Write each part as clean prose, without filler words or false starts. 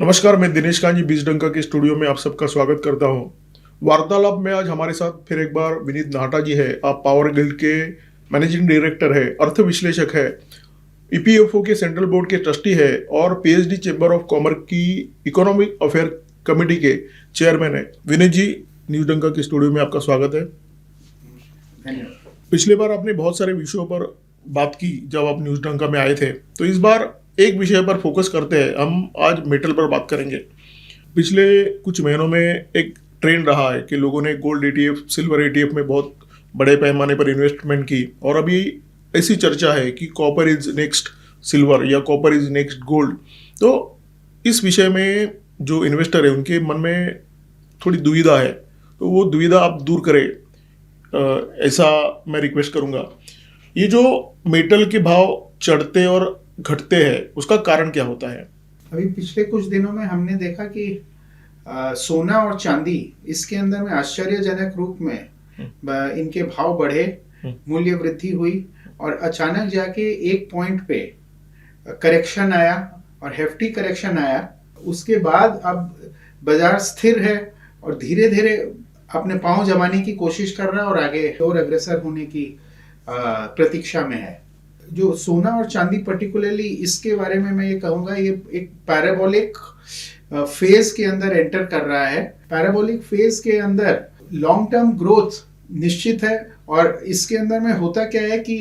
नमस्कार, मैं दिनेश कांजी बीज डंका के स्टूडियो में आप सबका स्वागत करता हूं। वार्तालाप में आज हमारे साथ फिर एक बार विनीत नाहटा जी है। आप पावर गिल्ड के मैनेजिंग डायरेक्टर है, अर्थ विश्लेषक है, ईपीएफओ के सेंट्रल बोर्ड के ट्रस्टी है और पीएचडी चैम्बर ऑफ कॉमर्स की इकोनॉमिक अफेयर कमेटी के चेयरमैन है। विनीत जी, न्यूज डंका के स्टूडियो में आपका स्वागत है। पिछले बार आपने बहुत सारे विषयों पर बात की जब आप न्यूज डंका में आए थे, तो इस बार एक विषय पर फोकस करते हैं। हम आज मेटल पर बात करेंगे। पिछले कुछ महीनों में एक ट्रेंड रहा है कि लोगों ने गोल्ड ETF, सिल्वर ETF में बहुत बड़े पैमाने पर इन्वेस्टमेंट की और अभी ऐसी चर्चा है कि कॉपर इज नेक्स्ट सिल्वर या कॉपर इज नेक्स्ट गोल्ड। तो इस विषय में जो इन्वेस्टर है उनके मन में थोड़ी दुविधा है, तो वो दुविधा आप दूर करें, ऐसा मैं रिक्वेस्ट करूंगा। ये जो मेटल के भाव चढ़ते और घटते हैं, उसका कारण क्या होता है? अभी पिछले कुछ दिनों में हमने देखा कि सोना और चांदी इसके अंदर में आश्चर्यजनक रूप में इनके भाव बढ़े, मूल्य वृद्धि हुई और अचानक जाके एक पॉइंट पे करेक्शन आया और हेफ्टी करेक्शन आया। उसके बाद अब बाजार स्थिर है और धीरे धीरे अपने पांव जमाने की कोशिश कर रहा है और आगे और अग्रसर होने की प्रतीक्षा में है। जो सोना और चांदी पर्टिकुलरली, इसके बारे में मैं ये कहूँगा, ये एक पैराबोलिक फेज के अंदर एंटर कर रहा है। पैराबोलिक फेज के अंदर लॉन्ग टर्म ग्रोथ निश्चित है और इसके अंदर में होता क्या है कि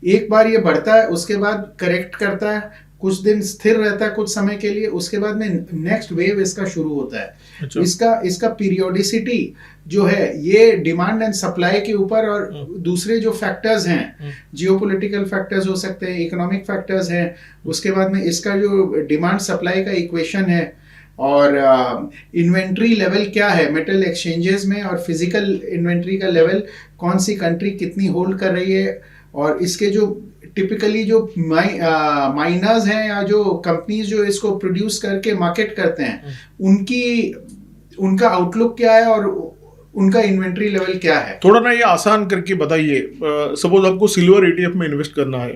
एक बार ये बढ़ता है, उसके बाद करेक्ट करता है, कुछ दिन स्थिर रहता है कुछ समय के लिए, उसके बाद में नेक्स्ट वेव इसका शुरू होता है। अच्छा। इसका पीरियोडिसिटी जो है ये डिमांड एंड सप्लाई के ऊपर और दूसरे जो फैक्टर्स हैं, जियोपॉलिटिकल फैक्टर्स हो सकते हैं, इकोनॉमिक फैक्टर्स हैं, उसके बाद में इसका जो डिमांड सप्लाई का इक्वेशन है और इन्वेंट्री लेवल क्या है मेटल एक्सचेंजेस में और फिजिकल इन्वेंट्री का लेवल कौन सी कंट्री कितनी होल्ड कर रही है और इसके जो टिपिकली जो माइनर्स हैं या जो कंपनीज जो इसको प्रोड्यूस करके मार्केट करते हैं उनका आउटलुक क्या है और उनका इन्वेंट्री लेवल क्या है। थोड़ा ना ये आसान करके बताइए। सपोज आपको सिल्वर ETF में इन्वेस्ट करना है,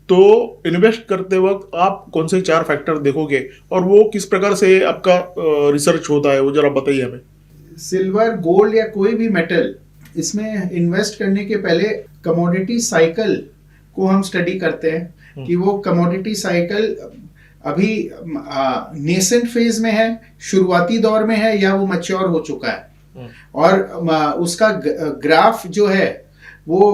तो इन्वेस्ट करते वक्त आप कौन से 4 फैक्टर देखोगे और वो किस प्रकार से आपका रिसर्च होता है, वो जरा बताइए हमें। सिल्वर, गोल्ड या कोई भी मेटल, इसमें इन्वेस्ट करने के पहले कमोडिटी साइकिल को हम स्टडी करते हैं कि वो कमोडिटी साइकिल अभी नेसेंट फेज में है, शुरुआती दौर में है या वो मैच्योर हो चुका है और उसका ग्राफ जो है वो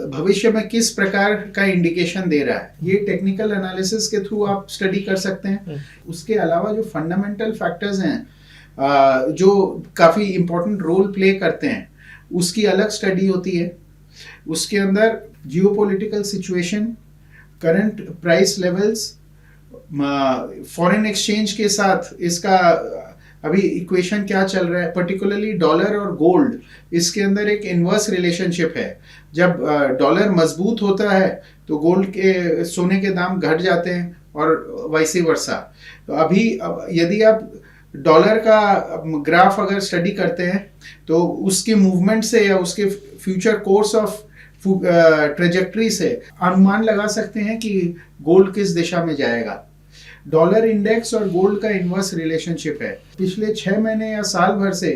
भविष्य में किस प्रकार का इंडिकेशन दे रहा है, ये टेक्निकल एनालिसिस के थ्रू आप स्टडी कर सकते हैं। उसके अलावा जो फंडामेंटल फैक्टर्स हैं जो काफी इंपॉर्टेंट रोल प्ले करते हैं, उसकी अलग स्टडी होती है। उसके अंदर geopolitical situation, current price levels, foreign exchange के साथ इसका अभी इक्वेशन क्या चल रहा है, पर्टिकुलरली डॉलर और गोल्ड, इसके अंदर एक इनवर्स रिलेशनशिप है। जब डॉलर मजबूत होता है तो गोल्ड के, सोने के दाम घट जाते हैं और वाइसी वर्सा। तो अभी यदि आप डॉलर का ग्राफ अगर स्टडी करते हैं तो उसके मूवमेंट से या उसके फ्यूचर कोर्स ऑफ ट्रेजेक्ट्री से अनुमान लगा सकते हैं कि गोल्ड किस दिशा में जाएगा। डॉलर इंडेक्स और गोल्ड का इनवर्स रिलेशनशिप है। पिछले 6 महीने या साल भर से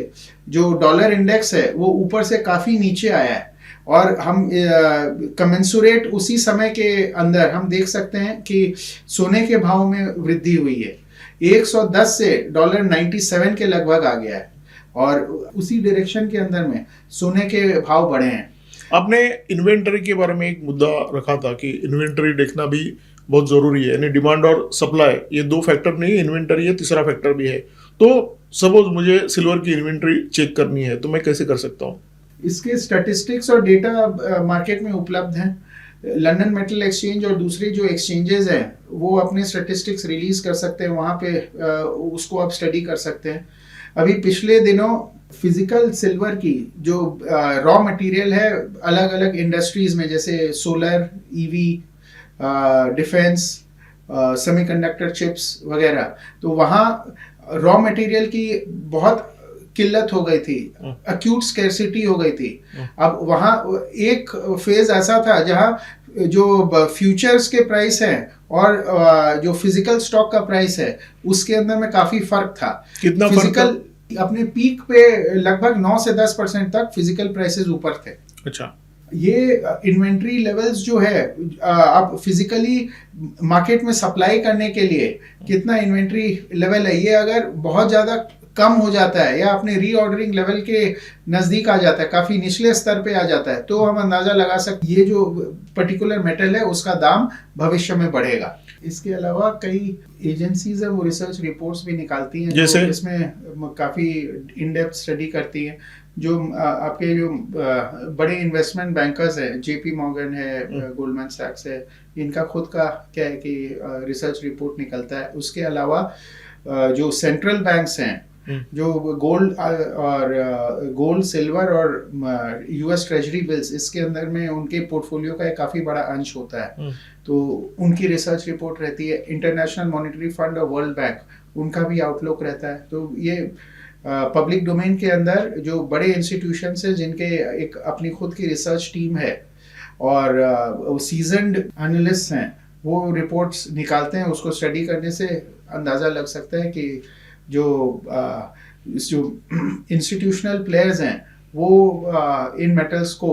जो डॉलर इंडेक्स है वो ऊपर से काफी नीचे आया है और हम कमेंसुरेट उसी समय के अंदर हम देख सकते हैं कि सोने के भाव में वृद्धि हुई है। 110 से डॉलर 97 के लगभग आ गया है और उसी डायरेक्शन के अंदर में सोने के भाव बढ़े हैं। आपने इन्वेंटरी के बारे में एक मुद्दा रखा था कि इन्वेंटरी देखना भी बहुत जरूरी है, यानी डिमांड और सप्लाई, ये 2 फैक्टर नहीं, इन्वेंटरी है, तीसरा फैक्टर भी है। तो सपोज मुझे सिल्वर की इन्वेंटरी चेक करनी है तो मैं कैसे कर सकता हूँ? इसके स्टैटिस्टिक्स और डेटा मार्केट में उपलब्ध हैं। लंदन मेटल एक्सचेंज और दूसरे जो एक्सचेंजेस हैं वो अपने स्टैटिस्टिक्स रिलीज कर सकते हैं, वहाँ पे उसको आप स्टडी कर सकते हैं। अभी पिछले दिनों फिजिकल सिल्वर की जो रॉ मटेरियल है अलग अलग इंडस्ट्रीज में, जैसे solar, EV, defence, semiconductor chips वगैरह, तो वहाँ रॉ मटेरियल की बहुत किल्लत हो गई थी, अक्यूट स्कैरसिटी हो गई थी। अब वहाँ एक फेज ऐसा था जहाँ जो फ्यूचर्स के प्राइस हैं और जो फिजिकल स्टॉक का प्राइस है उसके अंदर में काफी फर्क था। कितना फर्क फिजिकल अपने पीक पे लगभग 9 से 10% तक फिजिकल प्राइसेस ऊपर थे। अच्छा, ये इन्वेंट्री लेवल्स जो है आप फिजिकली मार्केट में सप्लाई करने के लिए कितना इन्वेंट्री लेवल है, ये अगर बहुत ज्यादा कम हो जाता है या अपने रीऑर्डरिंग लेवल के नजदीक आ जाता है, काफी निचले स्तर पे आ जाता है, तो हम अंदाजा लगा सकते ये जो पर्टिकुलर मेटल है उसका दाम भविष्य में बढ़ेगा। इसके अलावा कई एजेंसीज है वो रिसर्च रिपोर्ट्स भी निकालती हैं जैसे इसमें काफी इन डेप्थ स्टडी करती हैं। जो आपके जो बड़े इन्वेस्टमेंट बैंकर्स है, जेपी मॉर्गन है, गोल्डमैन सैक्स है, इनका खुद का क्या है कि रिसर्च रिपोर्ट निकलता है। उसके अलावा जो सेंट्रल बैंक्स हैं जो गोल्ड सिल्वर और यूएस ट्रेजरी बिल्स, इसके अंदर में उनके पोर्टफोलियो का एक काफी बड़ा अंश होता है, तो उनकी रिसर्च रिपोर्ट रहती है। इंटरनेशनल मॉनेटरी फंड और वर्ल्ड बैंक उनका भी आउटलुक रहता है। तो ये पब्लिक डोमेन के अंदर जो बड़े इंस्टीट्यूशंस है जिनके एक अपनी खुद की रिसर्च टीम है और सीजन्ड एनालिस्ट हैं, वो रिपोर्ट्स निकालते हैं। उसको स्टडी करने से अंदाज़ा लग सकता है कि जो इंस्टीट्यूशनल प्लेयर्स हैं वो इन मेटल्स को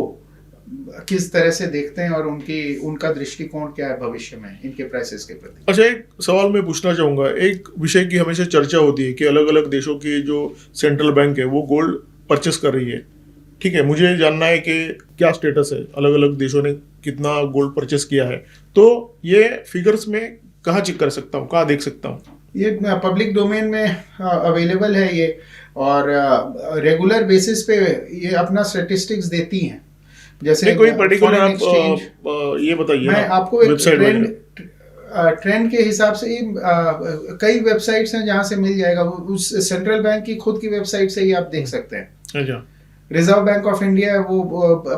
किस तरह से देखते हैं और उनका दृष्टिकोण क्या है भविष्य में इनके प्राइसेस के प्रति। अच्छा, एक सवाल मैं पूछना चाहूंगा। एक विषय की हमेशा चर्चा होती है कि अलग अलग देशों की जो सेंट्रल बैंक है वो गोल्ड परचेस कर रही है। ठीक है, मुझे जानना है कि क्या स्टेटस है, अलग अलग देशों ने कितना गोल्ड परचेस किया है, तो ये फिगर्स में कहाँ चेक कर सकता हूँ, कहाँ देख सकता हूँ? ये पब्लिक डोमेन में अवेलेबल है ये, और रेगुलर बेसिस पे ये अपना स्टैटिस्टिक्स देती हैं। जैसे कोई पर्टिकुलर आप ये बताइए, मैं आपको एक ट्रेंड के हिसाब से कई वेबसाइट्स हैं जहां से मिल जाएगा। उस सेंट्रल बैंक की खुद की वेबसाइट से ही आप देख सकते हैं। अच्छा, रिजर्व बैंक ऑफ इंडिया वो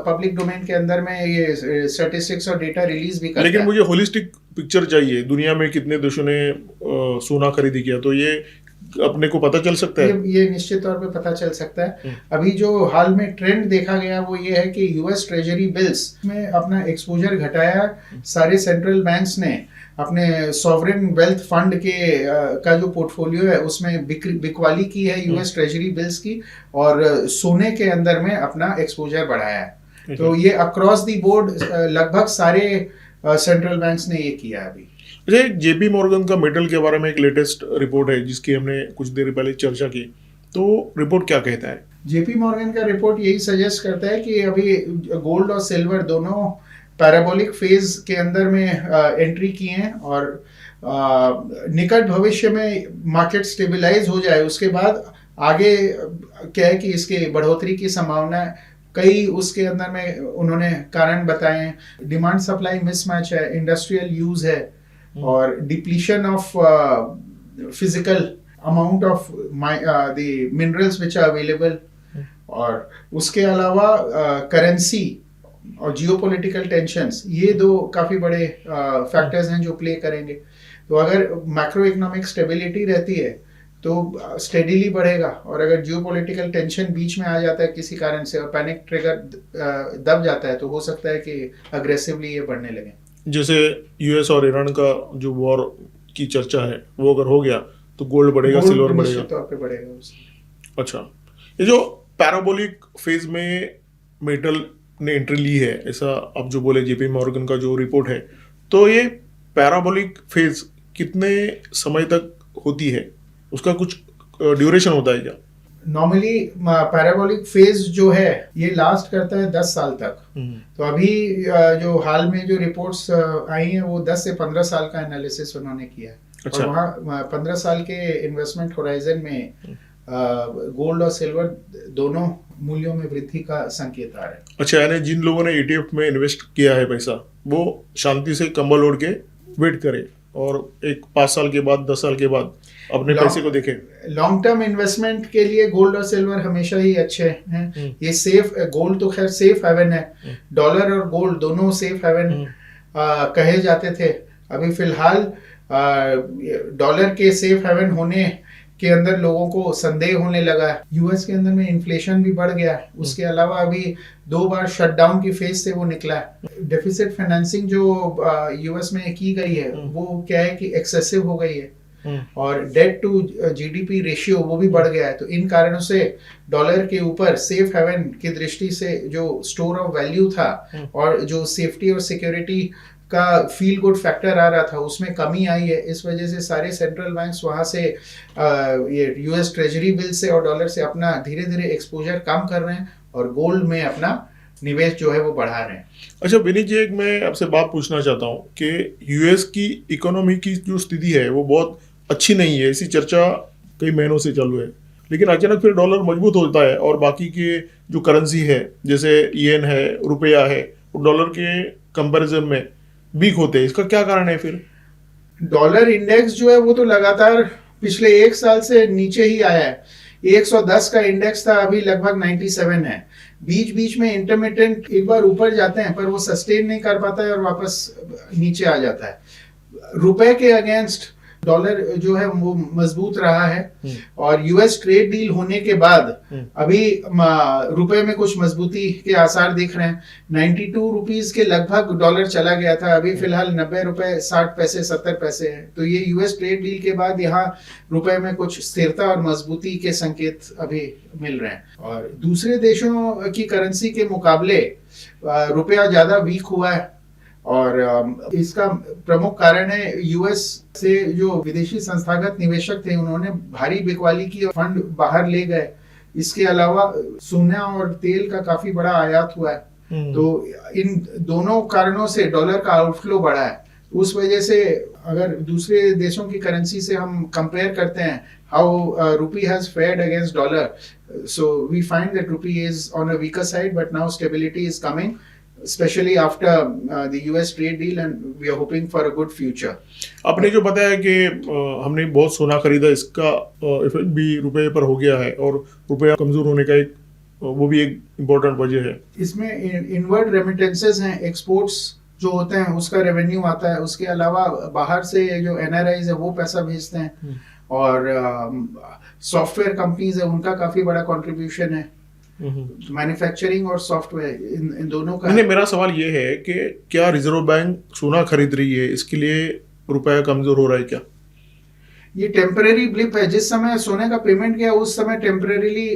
पब्लिक डोमेन के अंदर में ये स्टैटिस्टिक्स और डेटा रिलीज भी करता है। लेकिन मुझे होलिस्टिक पिक्चर चाहिए, दुनिया में कितने देशों ने सोना खरीदी किया, तो ये अपने को पता चल सकता है? ये निश्चित तौर पे पता चल सकता है। अभी जो हाल में ट्रेंड देखा गया वो ये है कि यूएस ट्रेजरी बिल्स में अपना एक्सपोजर घटाया। सारे सेंट्रल बैंक्स ने अपने सॉवरेन वेल्थ फंड का जो पोर्टफोलियो है उसमें बिकवाली की है यूएस ट्रेजरी बिल्स की, और सोने के अंदर में अपना एक्सपोजर बढ़ाया है। तो ये अक्रॉस द बोर्ड लगभग सारे सेंट्रल बैंक्स ने ये किया है अभी। अच्छा, जेपी मॉर्गन का मेटल के बारे में एक लेटेस्ट रिपोर्ट है जिसकी हमने कुछ देर पहले चर्चा की, तो रिपोर्ट क्या कहता है? जेपी मॉर्गन का रिपोर्ट यही सजेस्ट करता है कि अभी गोल्ड और सिल्वर दोनों पैराबोलिक फेज के अंदर में एंट्री की हैं, और निकट भविष्य में मार्केट स्टेबलाइज हो जाए उसके बाद आगे क्या है कि इसके बढ़ोतरी की संभावना कई उसके अंदर में उन्होंने कारण बताए हैं। डिमांड सप्लाई मिसमैच है, इंडस्ट्रियल यूज है, और depletion of physical amount of the minerals which are available, और उसके अलावा करेंसी और जियोपॉलिटिकल टेंशंस, ये दो काफी बड़े फैक्टर्स हैं जो प्ले करेंगे। तो अगर मैक्रो इकोनॉमिक स्टेबिलिटी रहती है तो स्टेडीली बढ़ेगा, और अगर जियोपॉलिटिकल टेंशन बीच में आ जाता है किसी कारण से और पैनिक ट्रिगर दब जाता है तो हो सकता है कि अग्रेसिवली ये बढ़ने लगे। जैसे यूएस और ईरान का जो वॉर की चर्चा है वो अगर हो गया तो गोल्ड बढ़ेगा, सिल्वर बढ़ेगा, निश्चित तौर पे बढ़ेगा। अच्छा, ये जो पैराबोलिक फेज में मेटल ने एंट्री ली है, ऐसा आप जो बोले जेपी मॉर्गन का जो रिपोर्ट है, तो ये पैराबोलिक फेज कितने समय तक होती है, उसका कुछ ड्यूरेशन होता है क्या? नॉर्मली पैराबोलिक फेज जो है ये लास्ट करता है 10 साल तक। तो अभी जो हाल में जो रिपोर्ट्स आई हैं वो 10 से 15 साल का एनालिसिस उन्होंने किया है। अच्छा। और वहाँ 15 साल के इन्वेस्टमेंट होराइजन में गोल्ड और सिल्वर दोनों मूल्यों में वृद्धि का संकेत आ रहा है। अच्छा, यानी जिन लोगों ने ETF में इन्वेस्ट किया है पैसा, वो शांति से कंबल ओढ़ के वेट करे और एक 5 साल के बाद 10 साल के बाद अपने पैसे को देखें। लॉन्ग टर्म इन्वेस्टमेंट के लिए गोल्ड और सिल्वर हमेशा ही अच्छे हैं। ये सेफ, गोल्ड तो खैर सेफ हेवन है, डॉलर और गोल्ड दोनों सेफ हेवन कहे जाते थे। अभी फिलहाल डॉलर के सेफ हेवन होने के अंदर लोगों को संदेह होने लगा है। यूएस के अंदर में इन्फ्लेशन भी बढ़ गया है। उसके अलावा अभी 2 बार शटडाउन की फेज से वो निकला है। डेफिसिट फाइनेंसिंग जो यूएस में की गई है वो क्या है कि एक्सेसिव हो गई है, और डेट टू जीडीपी रेशियो वो भी बढ़ गया है। तो इन कारणों से डॉलर के ऊपर सेफ हेवन की दृष्टि से जो स्टोर ऑफ वैल्यू था और जो सेफ्टी और सिक्योरिटी का फील गुड फैक्टर आ रहा था उसमें कमी आई है। इस वजह से सारे सेंट्रल बैंक्स वहां से ये यूएस ट्रेजरी बिल से और डॉलर से अपना धीरे धीरे एक्सपोजर कम कर रहे हैं और गोल्ड में अपना निवेश जो है वो बढ़ा रहे हैं। अच्छा विनीत जी, एक मैं आपसे बात पूछना चाहता हूँ कि यूएस की इकोनॉमी की जो स्थिति है वो बहुत अच्छी नहीं है, ऐसी चर्चा कई महीनों से चालू है, लेकिन अचानक फिर डॉलर मजबूत होता है और बाकी के जो करेंसी है जैसे येन है, रुपया है, वो डॉलर के कंपैरिजन में वीक होते हैं। इसका क्या कारण है फिर? डॉलर इंडेक्स जो है वो तो लगातार पिछले 1 साल से नीचे ही आया है। 110 का इंडेक्स था, अभी लगभग 97 है। बीच बीच में इंटरमिटेंट एक बार ऊपर जाते हैं पर वो सस्टेन नहीं कर पाता है और वापस नीचे आ जाता है। रुपए के अगेंस्ट डॉलर जो है वो मजबूत रहा है और यूएस ट्रेड डील होने के बाद अभी रुपए में कुछ मजबूती के आसार दिख रहे हैं। 92 रुपीस के लगभग डॉलर चला गया था, अभी फिलहाल 90 रुपए 60 पैसे 70 पैसे है। तो ये यूएस ट्रेड डील के बाद यहाँ रुपए में कुछ स्थिरता और मजबूती के संकेत अभी मिल रहे हैं। और दूसरे देशों की करेंसी के मुकाबले रुपया ज्यादा वीक हुआ है और इसका प्रमुख कारण है यूएस से जो विदेशी संस्थागत निवेशक थे उन्होंने भारी बिकवाली की और फंड बाहर ले गए। इसके अलावा सोना और तेल का काफी बड़ा आयात हुआ है। तो इन दोनों कारणों से डॉलर का आउटफ्लो बढ़ा है। उस वजह से अगर दूसरे देशों की करेंसी से हम कंपेयर करते हैं how rupee has fared against dollar, so we find that rupee is on a weaker side but now stability is coming especially after the US trade deal and we are hoping for a good future. आपने जो बताया कि हमने बहुत सोना खरीदा, इसका effect भी रुपए पर हो गया है और रुपया कमजोर होने का एक वो भी एक इम्पोर्टेंट वजह है। इसमें इनवर्ड रेमिटेंसेस हैं, एक्सपोर्ट्स जो होते हैं उसका रेवेन्यू आता है। उसके अलावा बाहर से जो एनआरआईज है वो पैसा भेजते हैं और सॉफ्टवेयर कंपनीज है उनका काफी बड़ा कंट्रीब्यूशन है। मैन्युफैक्चरिंग और सॉफ्टवेयर इन दोनों का। नहीं, मेरा सवाल ये है कि क्या रिजर्व बैंक सोना खरीद रही है, इसके लिए रुपया कमजोर हो रहा है क्या? ये टेम्परेरी ब्लिप है। जिस समय सोने का पेमेंट किया उस समय टेम्परेरीली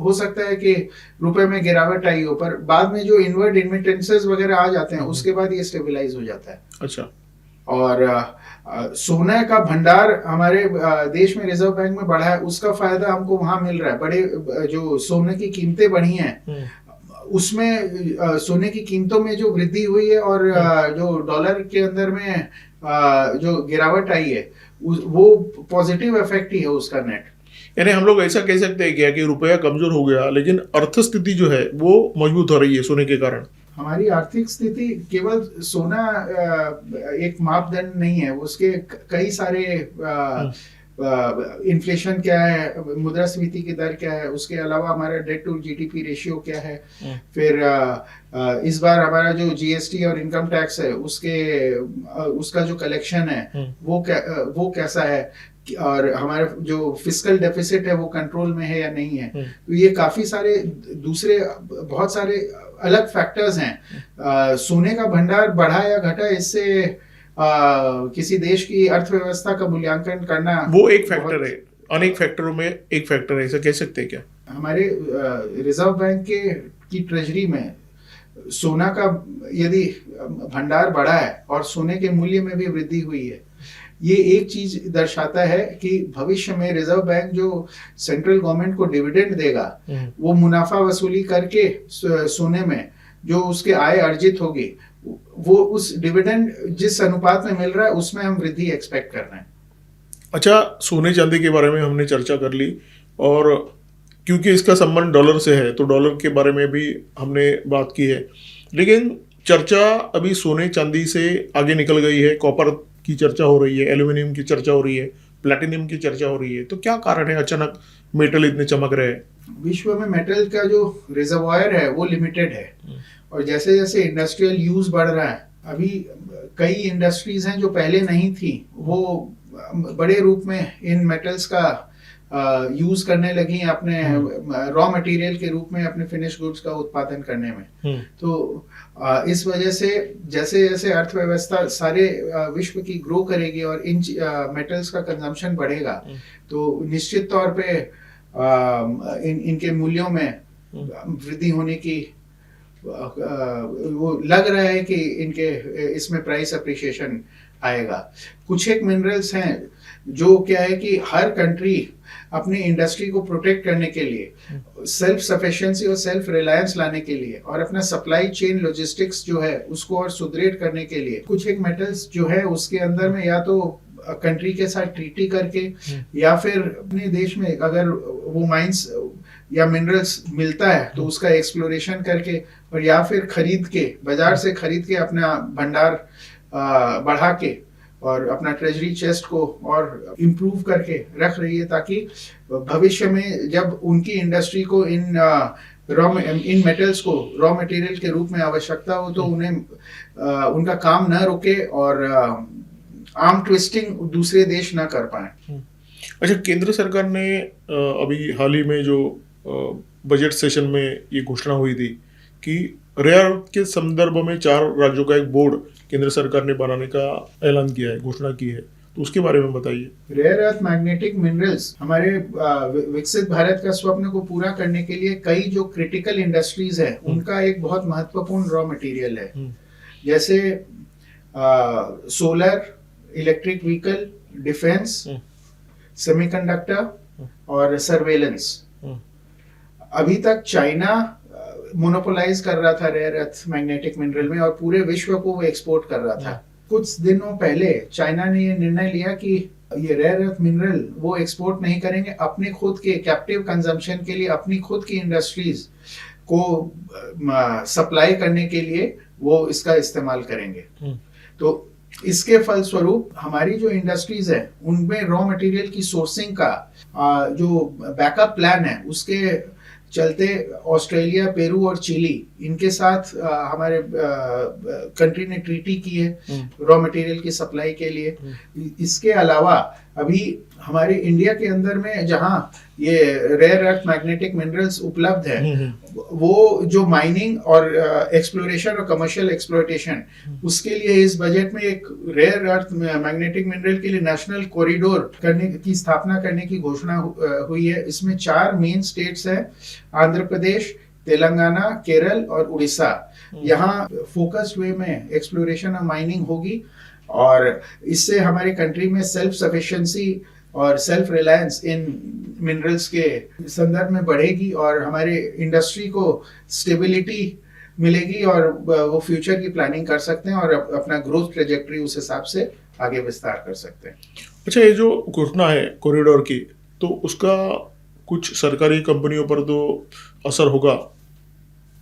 हो सकता है कि रुपए में गिरावट आई हो, पर बाद में जो इनवर्ड रेमिटेंसेस वगैरह आ जाते हैं उसके बाद ये स्टेबलाइज हो जाता है। अच्छा। और सोने का भंडार हमारे देश में रिजर्व बैंक में बढ़ा है, उसका फायदा हमको वहां मिल रहा है। बड़े जो सोने की कीमतें बढ़ी हैं उसमें सोने की कीमतों में जो वृद्धि हुई है और जो डॉलर के अंदर में जो गिरावट आई है वो पॉजिटिव इफेक्ट ही है उसका नेट। यानी हम लोग ऐसा कह सकते हैं क्या कि रुपया कमजोर हो गया लेकिन अर्थस्थिति जो है वो मजबूत हो रही है सोने के कारण? हमारी आर्थिक स्थिति केवल सोना एक मापदंड नहीं है, उसके कई सारे इन्फ्लेशन क्या है, मुद्रास्फीति की दर क्या है, उसके अलावा हमारा डेट टू जीडीपी रेशियो क्या है, फिर इस बार हमारा जो जीएसटी और इनकम टैक्स है उसका जो कलेक्शन है वो कैसा है, और हमारा जो फिस्कल डेफिसिट है वो कंट्रोल में है या नहीं है। तो ये काफी सारे दूसरे बहुत सारे अलग फैक्टर्स हैं। सोने का भंडार बढ़ा या घटा इससे किसी देश की अर्थव्यवस्था का मूल्यांकन करना वो एक फैक्टर है, अनेक फैक्टरों में एक फैक्टर है, ऐसा कह सकते हैं क्या? हमारे रिजर्व बैंक की ट्रेजरी में सोना का यदि भंडार बढ़ा है और सोने के मूल्य में भी वृद्धि हुई है, ये एक चीज दर्शाता है कि भविष्य में रिजर्व बैंक जो सेंट्रल गवर्नमेंट को डिविडेंड देगा वो मुनाफा वसूली करके सोने में जो उसके आय अर्जित होगी वो उस डिविडेंड जिस अनुपात में मिल रहा है उसमें हम वृद्धि एक्सपेक्ट कर रहे हैं। अच्छा, सोने चांदी के बारे में हमने चर्चा कर ली और क्योंकि इसका संबंध डॉलर से है तो डॉलर के बारे में भी हमने बात की है, लेकिन चर्चा अभी सोने चांदी से आगे निकल गई है। कॉपर की चर्चा हो रही है, एल्यूमिनियम की चर्चा हो रही है, प्लैटिनम की चर्चा हो रही है। तो क्या कारण है अचानक मेटल इतने चमक रहे हैं? विश्व में मेटल का जो रिजर्वायर है वो लिमिटेड है और जैसे जैसे इंडस्ट्रियल यूज बढ़ रहा है, अभी कई इंडस्ट्रीज हैं जो पहले नहीं थी वो बड़े रूप में इन मेटल्स का यूज करने लगी हैं अपने रॉ मटेरियल के रूप में अपने फिनिश गुड्स का उत्पादन करने में। तो इस वजह से जैसे जैसे अर्थव्यवस्था सारे विश्व की ग्रो करेगी और इन मेटल्स का कंजम्पशन बढ़ेगा, तो निश्चित तौर पे इनके मूल्यों में वृद्धि होने की वो लग रहा है कि इनके इसमें प्राइस अप्रिशिएशन आएगा। कुछ एक मिनरल्स हैं जो क्या है कि हर कंट्री अपनी इंडस्ट्री को प्रोटेक्ट करने के लिए, सेल्फ सफिशिएंसी और सेल्फ रिलायंस लाने के लिए और अपना सप्लाई चेन लॉजिस्टिक्स जो है उसको और सुदृढ़ करने के लिए कुछ एक मेटल्स जो है उसके अंदर में या तो कंट्री के साथ ट्रीटी करके या फिर अपने देश में अगर वो माइंस या मिनरल्स मिलता है तो उसका एक्सप्लोरेशन करके और या फिर खरीद के बाजार से खरीद के अपना भंडार बढ़ा के और अपना ट्रेजरी चेस्ट को और इम्प्रूव करके रख रही है, ताकि भविष्य में जब उनकी इंडस्ट्री को इन मेटल्स को रॉ मटेरियल के रूप में आवश्यकता हो तो उन्हें उनका काम न रुके और आर्म ट्विस्टिंग दूसरे देश ना कर पाए। अच्छा, केंद्र सरकार ने अभी हाल ही में जो बजट सेशन में ये घोषणा हुई थी कि रेयर अर्थ के संदर्भ में 4 राज्यों का एक बोर्ड केंद्र सरकार ने बनाने का ऐलान किया है, घोषणा की है, तो उसके बारे में बताइए। रेयर अर्थ मैग्नेटिक मिनरल्स हमारे विकसित भारत का स्वप्न को पूरा करने के लिए कई जो क्रिटिकल इंडस्ट्रीज है उनका एक बहुत महत्वपूर्ण रॉ मटेरियल है, जैसे solar, electric vehicle, defence, semiconductor और सर्वेलेंस। अभी तक चाइना मोनोपोलाइज कर रहा था रेयर अर्थ मैग्नेटिक मिनरल में और पूरे विश्व को वो एक्सपोर्ट कर रहा था। कुछ दिनों पहले चाइना ने ये निर्णय लिया कि ये रेयर अर्थ मिनरल वो एक्सपोर्ट नहीं करेंगे, अपने खुद के कैप्टिव कंजम्पशन के लिए अपनी खुद की इंडस्ट्रीज को सप्लाई करने के लिए वो इसका इस्तेमाल करेंगे। तो इसके फलस्वरूप हमारी जो इंडस्ट्रीज है उनमें रॉ मटेरियल की सोर्सिंग का जो बैकअप प्लान है उसके चलते ऑस्ट्रेलिया, पेरू और चिली इनके साथ हमारे कंट्री ने ट्रीटी की है रॉ मटेरियल की सप्लाई के लिए। इसके अलावा अभी हमारे इंडिया के अंदर में जहां ये रेयर अर्थ मैग्नेटिक मिनरल्स उपलब्ध है वो जो माइनिंग और एक्सप्लोरेशन और कमर्शियल एक्सप्लोइटेशन उसके लिए इस बजट में एक रेयर अर्थ मैग्नेटिक मिनरल के लिए नेशनल कॉरिडोर करने की स्थापना करने की घोषणा हुई है। इसमें 4 मेन स्टेट्स है, आंध्र प्रदेश, तेलंगाना, केरल और उड़ीसा। यहाँ फोकस्ड वे में एक्सप्लोरेशन और माइनिंग होगी और इससे हमारे कंट्री में सेल्फ सफिशिएंसी और सेल्फ रिलायंस इन मिनरल्स के संदर्भ में बढ़ेगी और हमारे इंडस्ट्री को स्टेबिलिटी मिलेगी और वो फ्यूचर की प्लानिंग कर सकते हैं और अपना ग्रोथ ट्रेजेक्टरी उस हिसाब से आगे विस्तार कर सकते हैं। अच्छा, ये जो घोषणा है कॉरिडोर की, तो उसका कुछ सरकारी कंपनियों पर तो असर होगा,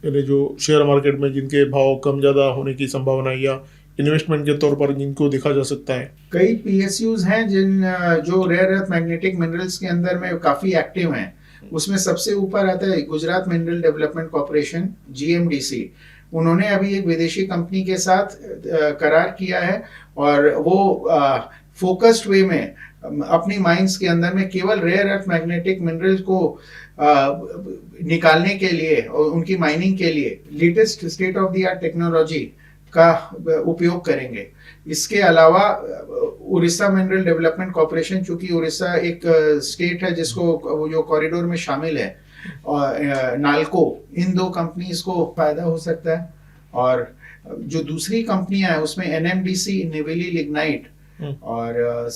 यानी जो शेयर मार्केट में जिनके भाव कम ज़्यादा होने की संभावना है या इन्वेस्टमेंट के तौर पर जिनको देखा जा सकता है। कई पीएसयूज हैं जो रेयर अर्थ मैग्नेटिक मिनरल्स के अंदर में काफी एक्टिव हैं। उसमें सबसे ऊपर आता है Gujarat mineral development corporation, GMDC। उन्होंने अभी एक विदेशी कंपनी के साथ करार किया है और वो फोकस्ड वे में अपनी माइंस के अंदर में केवल रेयर अर्थ मैग्नेटिक मिनरल्स को निकालने के लिए और उनकी माइनिंग के लिए latest state of the art technology का उपयोग करेंगे। इसके अलावा उड़ीसा मिनरल डेवलपमेंट कॉर्पोरेशन, चूंकि उड़ीसा एक स्टेट है जिसको जो कॉरिडोर में शामिल है, और नाल्को, इन 2 कंपनीज को फायदा हो सकता है। और जो दूसरी कंपनियां हैं उसमें NMDC, निवेली लिग्नाइट और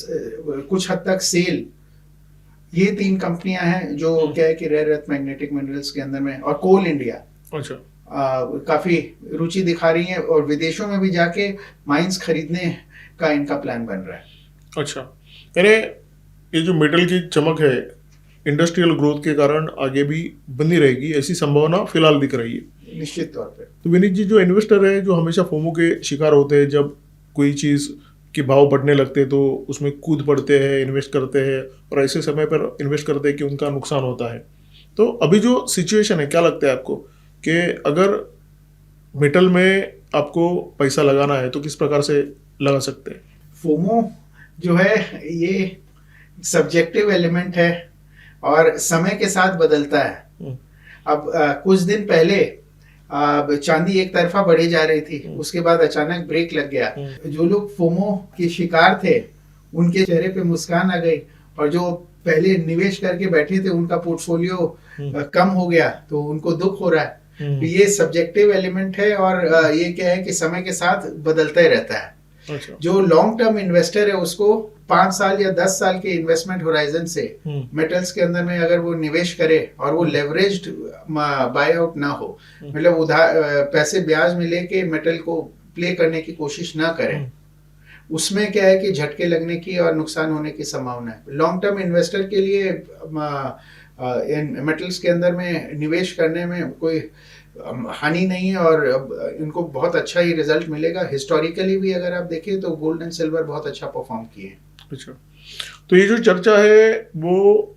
कुछ हद तक सेल, ये 3 कंपनियां हैं जो क्या है कि रेयर अर्थ मैग्नेटिक मिनरल्स के अंदर में, और कोल इंडिया अच्छा काफी रुचि दिखा रही है और विदेशों में भी जाके माइंस खरीदने का इनका प्लान बन रहा है। अच्छा, यानी ये जो मेटल की चमक है इंडस्ट्रियल ग्रोथ के कारण आगे भी बनी रहेगी, ऐसी संभावना फिलहाल दिख रही है निश्चित तौर पे। तो विनीत जी, जो इन्वेस्टर है जो हमेशा फोमो के शिकार होते हैं, जब कोई चीज़ के भाव बढ़ने लगते हैं तो उसमें कूद पड़ते हैं, इन्वेस्ट करते हैं और ऐसे समय पर इन्वेस्ट करते हैं कि उनका नुकसान होता है। तो अभी जो सिचुएशन है, क्या लगता है आपको कि अगर मेटल में आपको पैसा लगाना है तो किस प्रकार से लगा सकते हैं? फोमो जो है ये सब्जेक्टिव एलिमेंट है और समय के साथ बदलता है। अब कुछ दिन पहले चांदी एक तरफा बढ़ी जा रही थी, उसके बाद अचानक ब्रेक लग गया। जो लोग फोमो के शिकार थे उनके चेहरे पे मुस्कान आ गई, और जो पहले निवेश करके बैठे थे उनका पोर्टफोलियो कम हो गया तो उनको दुख हो रहा है। तो ये सब्जेक्टिव एलिमेंट है, और ये क्या है कि समय के साथ बदलता ही रहता है। अच्छा। जो लॉन्ग टर्म इन्वेस्टर है उसको 5 साल या 10 साल के इन्वेस्टमेंट होराइजन से मेटल्स के अंदर में अगर वो निवेश करे और वो लेवरेज्ड बाय आउट ना हो, मतलब उधार पैसे ब्याज में लेके मेटल को प्ले करने की कोशिश ना करें, उसमें क्या है कि झटके लगने की और नुकसान होने की संभावना है। लॉन्ग टर्म इन्वेस्टर के लिए मेटल्स के अंदर में निवेश करने में कोई हानि नहीं है, और इनको बहुत अच्छा ही रिजल्ट मिलेगा। हिस्टोरिकली भी अगर आप देखें तो गोल्ड एंड सिल्वर बहुत अच्छा परफॉर्म किए हैं। अच्छा, तो ये जो चर्चा है वो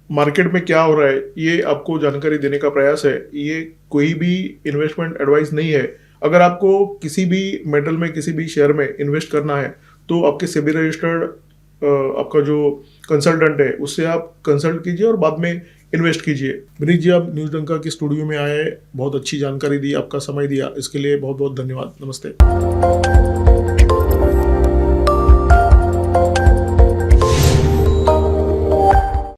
मार्केट में क्या हो रहा है ये आपको जानकारी देने का प्रयास है। ये कोई भी इन्वेस्टमेंट एडवाइस नहीं है। अगर आपको किसी भी मेटल में किसी भी शेयर में इन्वेस्ट करना है तो आपके सेबी रजिस्टर्ड आपका जो कंसल्टेंट है उससे आप कंसल्ट कीजिए और बाद में इन्वेस्ट कीजिए। विनीत जी, आप न्यूज़ डंका के स्टूडियो में आए, बहुत अच्छी जानकारी दी, आपका समय दिया, इसके लिए बहुत बहुत धन्यवाद। नमस्ते।